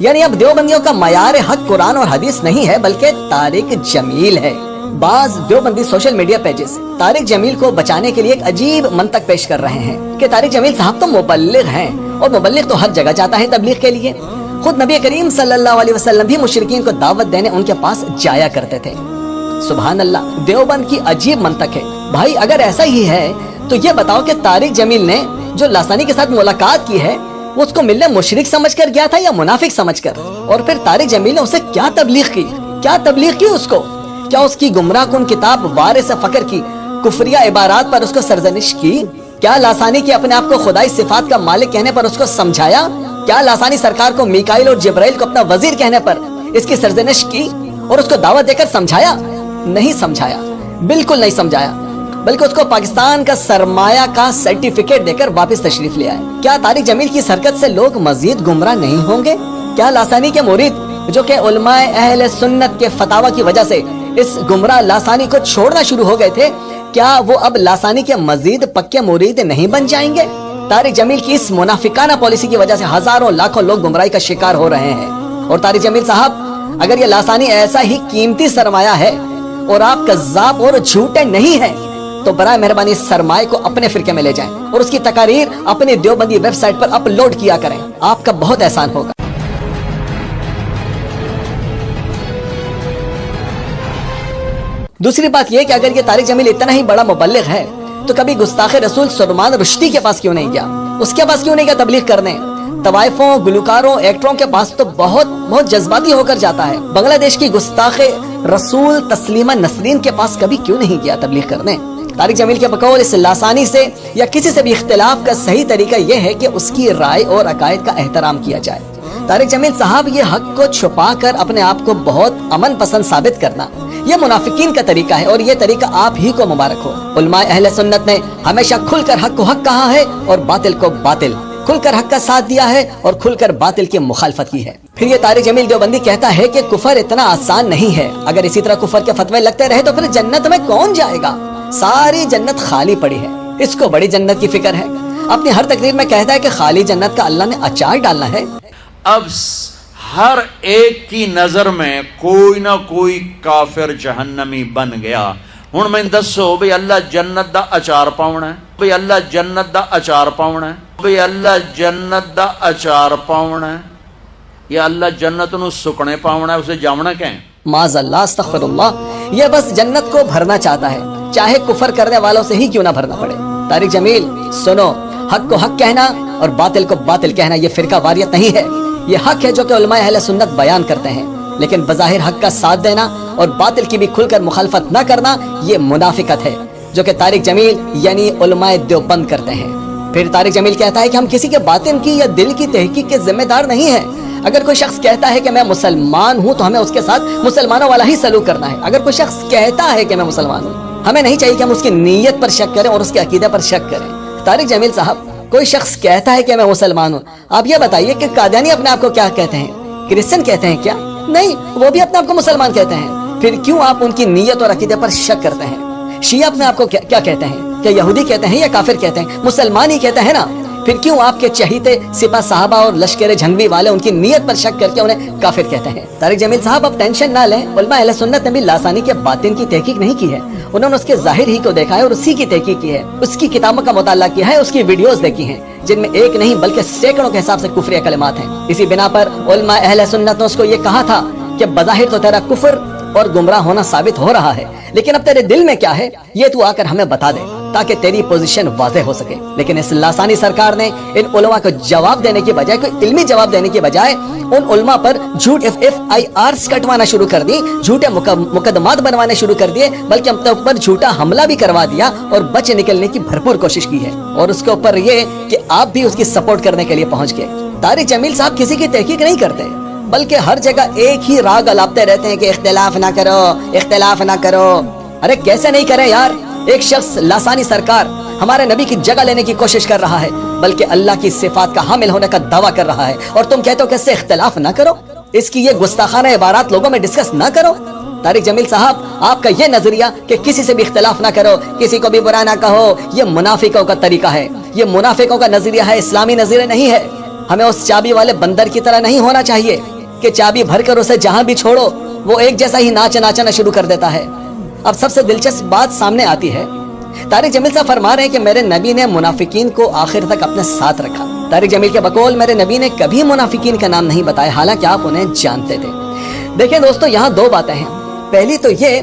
یعنی اب دیوبندیوں کا معیار حق قرآن اور حدیث نہیں ہے بلکہ طارق جمیل ہے۔ بعض Deobandi social media pages Tariq Jameel کو بچانے کے لیے ایک عجیب منطق پیش کر رہے ہیں کہ طارق جمیل صاحب تو مبلغ ہیں اور مبلغ تو ہر جگہ جاتا ہے تبلیغ کے لیے۔ خود نبی کریم صلی اللہ علیہ وسلم بھی مشرکین کو دعوت دینے ان کے پاس جایا کرتے تھے۔ سبحان اللہ، دیوبند کی عجیب منطق ہے۔ بھائی اگر ایسا ہی ہے تو یہ بتاؤ کہ طارق جمیل نے جو لاسانی کے ساتھ ملاقات کی ہے وہ اس کو ملنے مشرک سمجھ کر گیا تھا یا منافق سمجھ کر؟ اور پھر طارق جمیل نے اسے کیا تبلیغ کی؟ کیا تبلیغ کی اس کو؟ کیا اس کی گمراہ کن کتاب وارث فقر کی کفریہ عبارات پر اس کو سرزنش کی؟ کیا لاسانی کے اپنے آپ کو خدائی صفات کا مالک کہنے پر اس کو سمجھایا؟ کیا لاسانی سرکار کو میکائیل اور جبرائیل کو اپنا وزیر کہنے پر اس کی سرزنش کی اور اس کو دعوت دے کر سمجھایا؟ نہیں سمجھایا، بالکل نہیں سمجھایا، بلکہ اس کو پاکستان کا سرمایہ کا سرٹیفکیٹ دے کر واپس تشریف لے آئے۔ کیا طارق جمیل کی حرکت سے لوگ مزید گمراہ نہیں ہوں گے؟ کیا لاسانی کے مرید جو کہ علماء اہل سنت کے فتاوی کی وجہ سے اس گمراہ لاسانی کو چھوڑنا شروع ہو گئے تھے، کیا وہ اب لاسانی کے مزید پکے مرید نہیں بن جائیں گے؟ طارق جمیل کی اس منافقانہ پالیسی کی وجہ سے ہزاروں لاکھوں لوگ گمراہی کا شکار ہو رہے ہیں۔ اور طارق جمیل صاحب، اگر یہ لاسانی ایسا ہی قیمتی سرمایہ ہے اور آپ کذاب اور جھوٹے نہیں ہیں تو برائے مہربانی اس سرمایہ کو اپنے فرقے میں لے جائیں اور اس کی تقاریر اپنی دیوبندی ویب سائٹ پر اپلوڈ کیا کریں، آپ کا بہت احسان ہوگا۔ دوسری بات یہ کہ اگر یہ طارق جمیل اتنا ہی بڑا مبلغ ہے تو کبھی گستاخ رسول سلمان رشدی کے پاس کیوں نہیں گیا؟ اس کے پاس کیوں نہیں گیا تبلیغ کرنے؟ طوائفوں، گلوکاروں، ایکٹروں کے پاس تو بہت جذباتی ہو کر جاتا ہے۔ بنگلہ دیش کی گستاخ رسول تسلیمہ نسرین کے پاس کبھی کیوں نہیں گیا تبلیغ کرنے؟ طارق جمیل کے بقول اس لاسانی سے یا کسی سے بھی اختلاف کا صحیح طریقہ یہ ہے کہ اس کی رائے اور عقائد کا احترام کیا جائے۔ طارق جمیل صاحب، یہ حق کو چھپا کر اپنے آپ کو بہت امن پسند ثابت کرنا یہ منافقین کا طریقہ ہے، اور یہ طریقہ آپ ہی کو مبارک ہو۔ علماء اہل سنت نے ہمیشہ کھل کر حق کو حق کہا ہے اور باطل کو باطل، کھل کر حق کا ساتھ دیا ہے اور کھل کر باطل کی مخالفت کی ہے۔ پھر یہ طارق جمیل دیوبندی کہتا ہے کہ کفر اتنا آسان نہیں ہے، اگر اسی طرح کفر کے فتوے لگتے رہے تو پھر جنت میں کون جائے گا؟ ساری جنت خالی پڑی ہے، اس کو بڑی جنت کی فکر ہے۔ اپنی ہر تقریر میں کہتا ہے کہ خالی جنت کا اللہ نے اچار ڈالنا ہے۔ اب ہر ایک کی نظر میں کوئی نہ کوئی کافر جہنمی بن گیا۔ ہن میں دسو بھئی اللہ جنت دا اچار پاؤنا ہے، بھئی اللہ جنت دا اچار پاؤنا ہے، بھئی اللہ جنت دا اچار پاؤنا ہے، یا اللہ جنت نو سکنے پاؤنا ہے، اسے جامنا کہیں؟ معاذ اللہ، استغفر اللہ، یہ بس جنت کو بھرنا چاہتا ہے، چاہے کفر کرنے والوں سے ہی کیوں نہ بھرنا پڑے۔ طارق جمیل سنو، حق کو حق کہنا اور باطل کو باطل کہنا یہ فرقہ واریت نہیں ہے، یہ حق ہے جو کہ علماء اہل سنت بیان کرتے ہیں، لیکن بظاہر حق کا ساتھ دینا اور باطل کی بھی کھل کر مخالفت نہ کرنا یہ منافقت ہے جو کہ طارق جمیل یعنی علماء دیوبند کرتے ہیں۔ پھر طارق جمیل کہتا ہے کہ ہم کسی کے باطن کی یا دل کی تحقیق کے ذمہ دار نہیں ہیں۔ اگر کوئی شخص کہتا ہے کہ میں مسلمان ہوں تو ہمیں اس کے ساتھ مسلمانوں والا ہی سلوک کرنا ہے۔ اگر کوئی شخص کہتا ہے کہ میں مسلمان ہوں، ہمیں نہیں چاہیے کہ ہم اس کی نیت پر شک کریں اور اس کے عقیدے پر شک کریں۔ طارق جمیل صاحب، کوئی شخص کہتا ہے کہ میں مسلمان ہوں، آپ یہ بتائیے کہ قادیانی اپنے آپ کو کیا کہتے ہیں؟ کرسچن کہتے ہیں کیا؟ نہیں، وہ بھی اپنے آپ کو مسلمان کہتے ہیں۔ پھر کیوں آپ ان کی نیت اور عقیدے پر شک کرتے ہیں؟ شیعہ اپنے آپ کو کیا کہتے ہیں؟ کیا یہودی کہتے ہیں یا کافر کہتے ہیں؟ مسلمان ہی کہتے ہیں نا۔ پھر کیوں آپ کے چہیتے سپاہ صحابہ اور لشکر جھنگوی والے ان کی نیت پر شک کر کے انہیں کافر کہتے ہیں؟ طارق جمیل صاحب، اب ٹینشن نہ لیں، علماء اہل سنت نے بھی لاسانی کے باطن کی تحقیق نہیں کی ہے، انہوں نے اس کے ظاہر ہی کو دیکھا ہے اور اسی کی تحقیق کی ہے، اس کی کتابوں کا مطالعہ کیا ہے، اس کی ویڈیوز دیکھی ہیں جن میں ایک نہیں بلکہ سینکڑوں کے حساب سے کفریہ کلمات ہیں۔ اسی بنا پر علماء اہل سنت نے اس کو یہ کہا تھا کہ بظاہر تو تیرا کفر اور گمراہ ہونا ثابت ہو رہا ہے، لیکن اب تیرے دل میں کیا ہے یہ تو آ کر ہمیں بتا دے تاکہ تیری پوزیشن واضح ہو سکے۔ لیکن اس لاسانی سرکار نے ان علماء کو جواب دینے کی بجائے، کوئی علمی جواب دینے کی بجائے، ان علماء پر جھوٹ FIRs کٹوانا شروع کر دی، جھوٹے مقدمات بنوانے شروع کر دیے، بلکہ ہم تک پر جھوٹا حملہ بھی کروا دیا اور بچ نکلنے کی بھرپور کوشش کی ہے، اور اس کے اوپر یہ کہ آپ بھی اس کی سپورٹ کرنے کے لیے پہنچ گئے۔ طارق جمیل صاحب کسی کی تحقیق نہیں کرتے، بلکہ ہر جگہ ایک ہی راگ الاپتے رہتے ہیں کہ اختلاف نہ کرو، اختلاف نہ کرو۔ ارے کیسے نہیں کریں یار؟ ایک شخص لاسانی سرکار ہمارے نبی کی جگہ لینے کی کوشش کر رہا ہے، بلکہ اللہ کی صفات کا حامل ہونے کا دعویٰ کر رہا ہے، اور تم کہتے ہو کہ اس سے اختلاف نہ کرو، اس کی یہ گستاخانہ عبارات لوگوں میں ڈسکس نہ کرو۔ طارق جمیل صاحب، آپ کا یہ نظریہ کہ کسی سے بھی اختلاف نہ کرو، کسی کو بھی برا نہ کہو، یہ منافقوں کا طریقہ ہے، یہ منافقوں کا نظریہ ہے، اسلامی نظریہ نہیں ہے۔ ہمیں اس چابی والے بندر کی طرح نہیں ہونا چاہیے کہ چابی بھر کر اسے جہاں بھی چھوڑو وہ ایک جیسا ہی ناچنا شروع کر دیتا ہے۔ اب سب سے دلچسپ بات سامنے آتی ہے، طارق جمیل صاحب فرما رہے ہیں کہ میرے نبی نے منافقین کو آخر تک اپنے ساتھ رکھا۔ طارق جمیل کے بقول میرے نبی نے کبھی منافقین کا نام نہیں بتایا، حالانکہ آپ انہیں جانتے تھے۔ دیکھیں دوستو، یہاں دو باتیں ہیں۔ پہلی تو یہ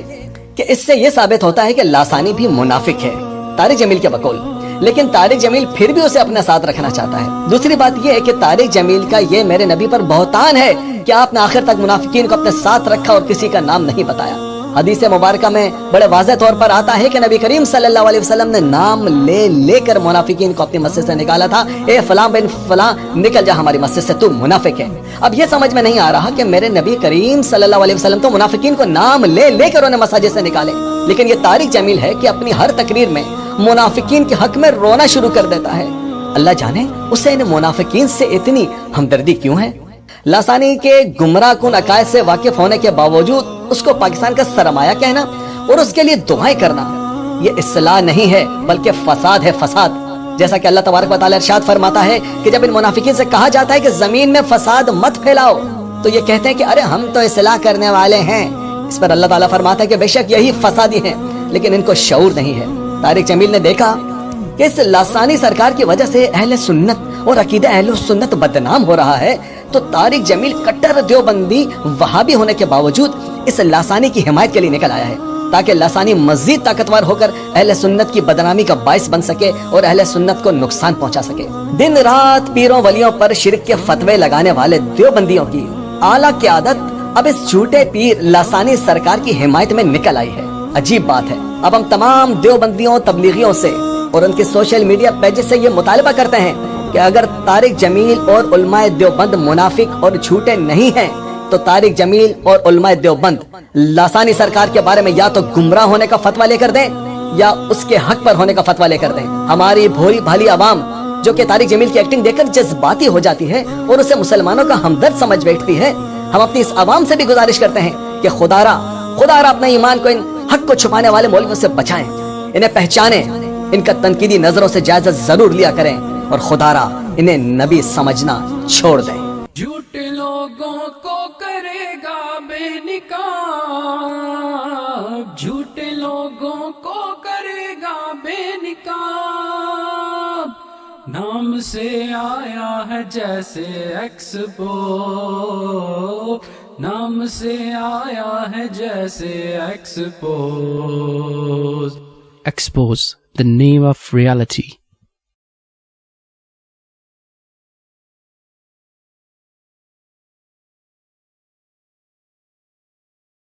کہ اس سے یہ ثابت ہوتا ہے کہ لاسانی بھی منافق ہے طارق جمیل کے بقول، لیکن طارق جمیل پھر بھی اسے اپنے ساتھ رکھنا چاہتا ہے۔ دوسری بات یہ ہے کہ طارق جمیل کا یہ میرے نبی پر بہتان ہے کہ آپ نے آخر تک منافقین کو اپنے ساتھ رکھا اور کسی کا نام نہیں بتایا۔ حدیث مبارکہ میں بڑے واضح طور پر آتا ہے کہ نبی کریم صلی اللہ علیہ وسلم نے نام لے کر منافقین کو اپنی مسجد سے نکالا تھا۔ اے فلاں بن فلاں، نکل جا ہماری مسجد سے، تو منافق ہے۔ اب یہ سمجھ میں نہیں آ رہا کہ میرے نبی کریم صلی اللہ علیہ وسلم تو منافقین کو نام لے کر انہیں مساجد سے نکالے، لیکن یہ طارق جمیل ہے کہ اپنی ہر تقریر میں منافقین کے حق میں رونا شروع کر دیتا ہے۔ اللہ جانے اسے ان منافقین سے اتنی ہمدردی کیوں ہے۔ لاسانی کے گمراہ کن عقائد سے واقف ہونے کے باوجود اس کو پاکستان کا سرمایہ کہنا اور اس کے لیے دعائیں کرنا، یہ اصلاح نہیں ہے بلکہ فساد ہے، فساد۔ جیسا کہ اللہ تبارک و تعالی ارشاد فرماتا ہے کہ جب ان منافقین سے کہا جاتا ہے کہ زمین میں فساد مت پھیلاؤ، تو یہ کہتے ہیں کہ ارے ہم تو اصلاح کرنے والے ہیں۔ اس پر اللہ تعالیٰ فرماتا ہے کہ بے شک یہی فسادی ہیں، لیکن ان کو شعور نہیں ہے۔ طارق جمیل نے دیکھا کہ اس لاسانی سرکار کی وجہ سے اہل سنت اور عقیدہ اہل سنت بدنام ہو رہا ہے، تو طارق جمیل کٹر دیوبندی وہابی ہونے کے باوجود اس لاسانی کی حمایت کے لیے نکل آیا ہے، تاکہ لاسانی مزید طاقتور ہو کر اہل سنت کی بدنامی کا باعث بن سکے اور اہل سنت کو نقصان پہنچا سکے۔ دن رات پیروں ولیوں پر شرک کے فتوے لگانے والے دیوبندیوں کی اعلیٰ قیادت اب اس جھوٹے پیر لاسانی سرکار کی حمایت میں نکل آئی ہے۔ عجیب بات ہے، اب ہم تمام دیوبندیوں تبلیغیوں سے اور ان کے سوشل میڈیا پیجز سے یہ مطالبہ کرتے ہیں کہ اگر طارق جمیل اور علماء دیوبند منافق اور جھوٹے نہیں ہیں تو طارق جمیل اور علماء دیوبند لاسانی سرکار کے بارے میں یا تو گمراہ ہونے کا فتویٰ لے کر دیں یا اس کے حق پر ہونے کا فتویٰ لے کر دیں۔ ہماری بھولی بھالی عوام جو کہ طارق جمیل کی ایکٹنگ دیکھ کر جذباتی ہو جاتی ہے اور اسے مسلمانوں کا ہمدرد سمجھ بیٹھتی ہے، ہم اپنی اس عوام سے بھی گزارش کرتے ہیں کہ خدا را اپنا ایمان کو ان حق کو چھپانے والے مولویوں سے بچائیں، انہیں پہچانیں، ان کا تنقیدی نظروں سے جائزہ ضرور لیا کریں اور خدا را انہیں نبی سمجھنا چھوڑ دیں۔ جھوٹے لوگوں کو کرے گا بے نقاب، جھوٹے لوگوں کو کرے گا بے نقاب، نام سے آیا ہے جیسے ایکسپو، نام سے آیا ہے جیسے expose, the name of reality.